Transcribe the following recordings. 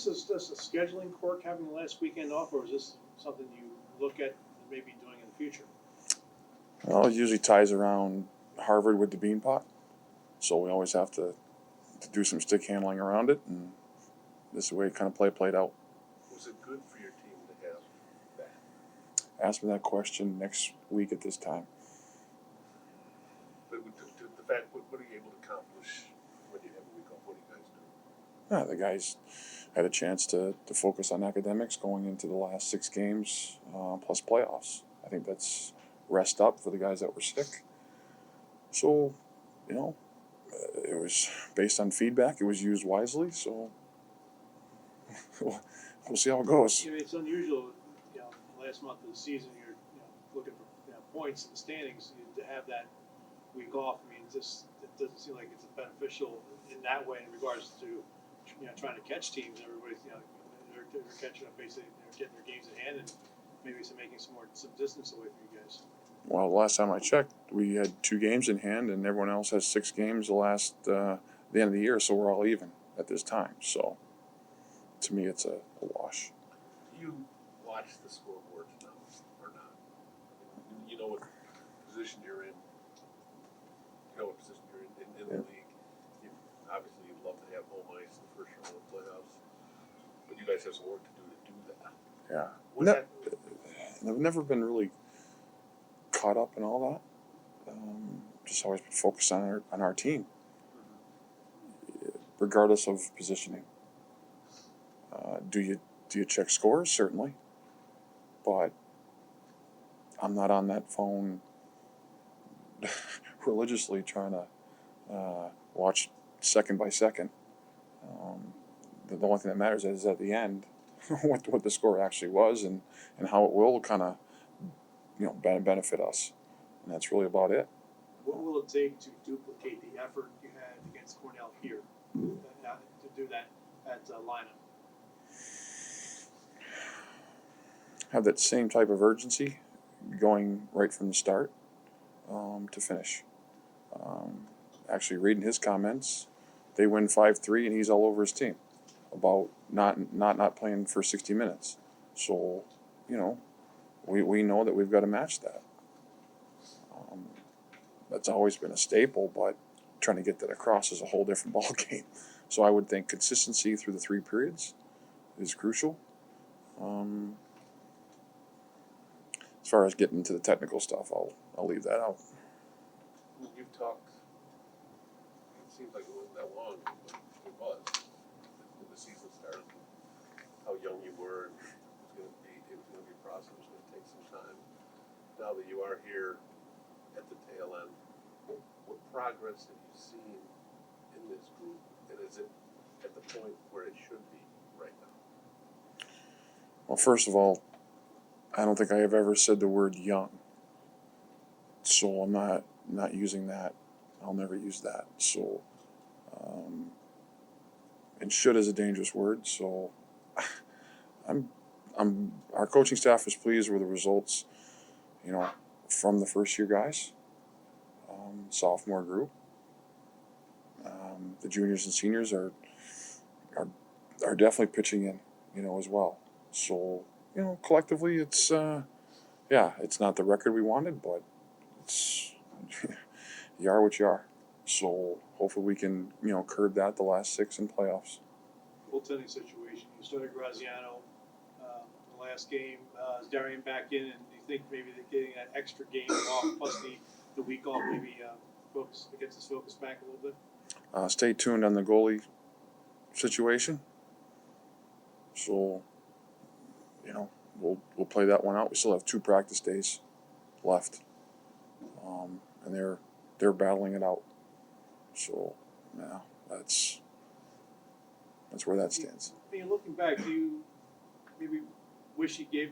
this just a scheduling quirk having the last weekend off, or is this something you look at maybe doing in the future? Well, it usually ties around Harvard with the Beanpot, so we always have to do some stick handling around it, and this is the way it kind of played out. Was it good for your team to have that? Ask me that question next week at this time. But the fact, what are you able to accomplish when you have a week off? What do you guys do? The guys had a chance to focus on academics going into the last 6 games plus playoffs. I think that's rest up for the guys that were sick. So, it was based on feedback. It was used wisely. So we'll see how it goes. It's unusual. Last month of the season, you're looking for points in the standings. To have that week off, it doesn't seem like it's beneficial in that way in regards to trying to catch teams. Everybody's they're catching up, basically they're getting their games in hand and maybe making some distance away from you guys. Well, the last time I checked, we had 2 games in hand, and everyone else has 6 games the end of the year, so we're all even at this time. So, to me, it's a wash. Do you watch the scoreboards now or not? You know what position you're in. You know what position you're in the league. Obviously, you'd love to have home ice in the first round of the playoffs, but you guys have some work to do that. Yeah. I've never been really caught up in all that. Just always been focused on our team, regardless of positioning. Do you check scores? Certainly, but I'm not on that phone religiously trying to watch second by second. The only thing that matters is at the end what the score actually was and how it will kind of benefit us, and that's really about it. What will it take to duplicate the effort you had against Cornell here to do that at lineup? Have that same type of urgency going right from the start to finish. Actually, reading his comments, they win 5-3 and he's all over his team about not playing for 60 minutes. So, we know that we've got to match that. That's always been a staple, but trying to get that across is a whole different ballgame. So I would think consistency through the 3 periods is crucial. As far as getting into the technical stuff, I'll leave that out. You've talked. It seems like it wasn't that long, but it was when the season started. How young you were, and it was going to be a process. It was going to take some time. Now that you are here at the tail end, what progress have you seen in this group, and is it at the point where it should be right now? Well, first of all, I don't think I have ever said the word young, so I'm not using that. I'll never use that. So, and should is a dangerous word. So, our coaching staff is pleased with the results, from the first year guys, sophomore group. The juniors and seniors are definitely pitching in, as well. So, collectively, it's it's not the record we wanted, but it's you are what you are. So hopefully we can, curb that the last 6 in playoffs. Goaltending situation. You started Graziano the last game. Is Darian back in, and do you think maybe they're getting that extra game off plus the week off maybe gets his focus back a little bit? Stay tuned on the goalie situation. So, we'll play that one out. We still have 2 practice days left, and they're battling it out. So, yeah, that's where that stands. Looking back, do you maybe wish you gave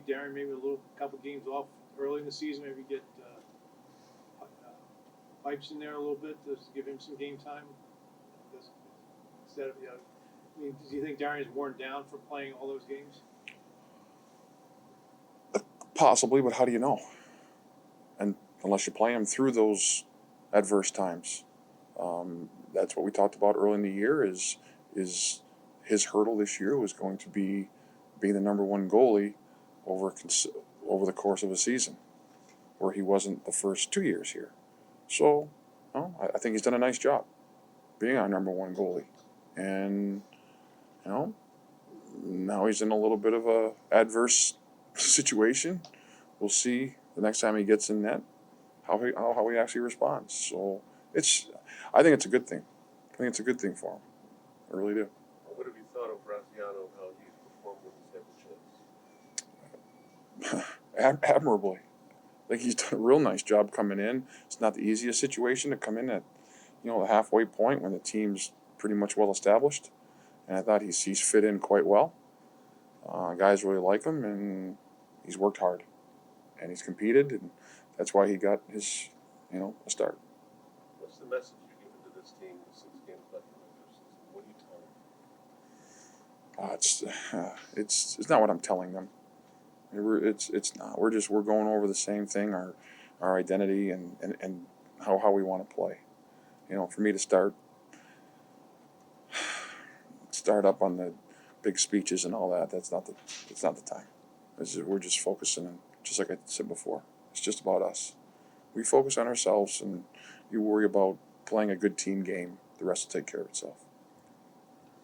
Darren maybe a couple games off early in the season? Maybe get Pipes in there a little bit to give him some game time instead of do you think Darian's worn down from playing all those games? Possibly, but how do you know? And unless you play him through those adverse times, that's what we talked about early in the year. Is his hurdle this year was going to be being the number one goalie over the course of a season, where he wasn't the first 2 years here. So, I think he's done a nice job being our number one goalie, and now he's in a little bit of a adverse situation. We'll see the next time he gets in net how he actually responds. So I think it's a good thing. I think it's a good thing for him. I really do. What have you thought of Graziano, how he's performed when he's had the chance? Admirably. I think he's done a real nice job coming in. It's not the easiest situation to come in at, the halfway point when the team's pretty much well established. And I thought he's fit in quite well. Guys really like him, and he's worked hard. And he's competed, and that's why he got his, a start. What's the message you're giving to this team with 6 games left in the regular season? What are you telling them? It's not what I'm telling them. It's not. We're going over the same thing, our identity and how we want to play. For me to start up on the big speeches and all that, it's not the time. We're just focusing on, just like I said before, it's just about us. We focus on ourselves, and you worry about playing a good team game. The rest will take care of itself.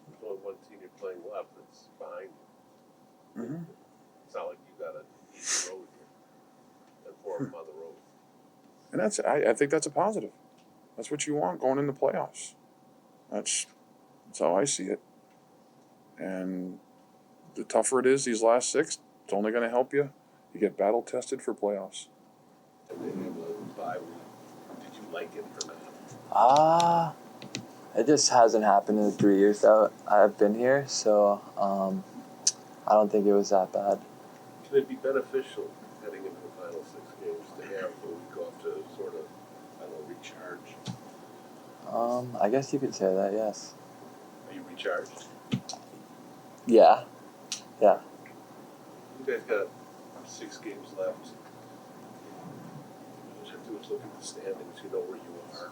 There's only one team you're playing left that's behind you. Mm-hmm. It's not like you got an easy road here and 4 of them on the road. And I think that's a positive. That's what you want going in the playoffs. That's how I see it. And the tougher it is, these last 6, it's only going to help you. You get battle tested for playoffs. And they have a bye week. Did you like it or not? It just hasn't happened in the 3 years that I've been here, so I don't think it was that bad. Can it be beneficial heading into the final 6 games to have a week off to sort of, recharge? I guess you could say that, yes. Are you recharged? Yeah. You guys got 6 games left. All you have to do is look at the standings. You know where you are.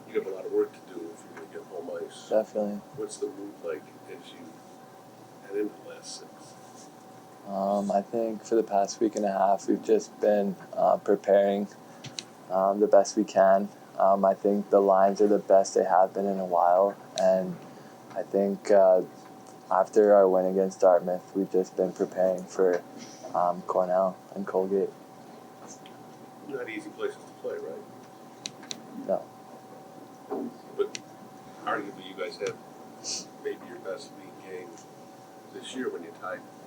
You have a lot of work to do if you're going to get home ice. Definitely. What's the mood like as you head into the last 6? I think for the past week and a half, we've just been preparing the best we can. I think the lines are the best they have been in a while, and I think after our win against Dartmouth, we've just been preparing for Cornell and Colgate. Not easy places to play, right? No. But arguably you guys had maybe your best league game this year when you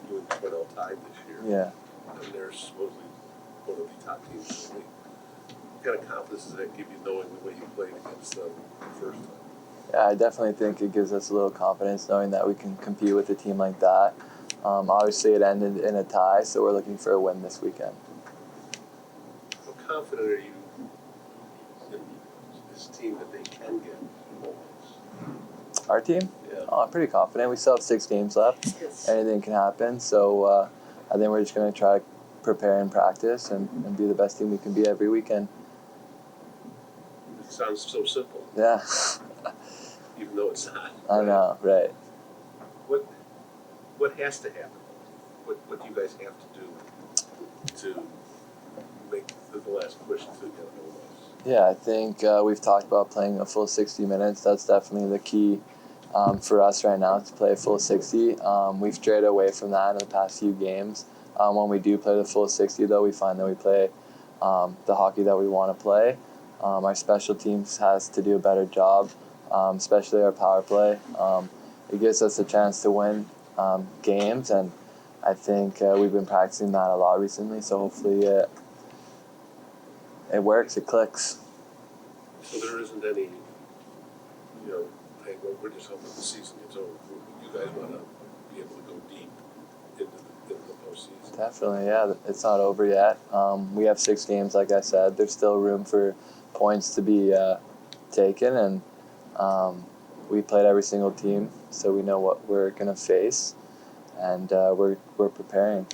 and Cornell tied this year. Yeah. And they're supposedly one of the top teams in the league. What kind of confidence does that give you knowing the way you played against them the first time? Yeah, I definitely think it gives us a little confidence knowing that we can compete with a team like that. Obviously, it ended in a tie, so we're looking for a win this weekend. How confident are you in this team that they can get moments? Our team? Yeah. Oh, I'm pretty confident. We still have 6 games left. Anything can happen, so I think we're just going to try to prepare and practice and be the best team we can be every weekend. It sounds so simple, Yeah. even though it's not. I know, right. What has to happen? What do you guys have to do to make the last push to get home ice? Yeah, I think we've talked about playing a full 60 minutes. That's definitely the key for us right now, to play a full 60. We've strayed away from that in the past few games. When we do play the full 60, though, we find that we play the hockey that we want to play. Our special teams has to do a better job, especially our power play. It gives us a chance to win games, and I think we've been practicing that a lot recently, so hopefully it works, it clicks. So there isn't any, hey, well, we're just hoping the season gets over. You guys want to be able to go deep into the postseason. Definitely, yeah. It's not over yet. We have 6 games, like I said. There's still room for points to be taken, and we played every single team, so we know what we're going to face, and we're preparing.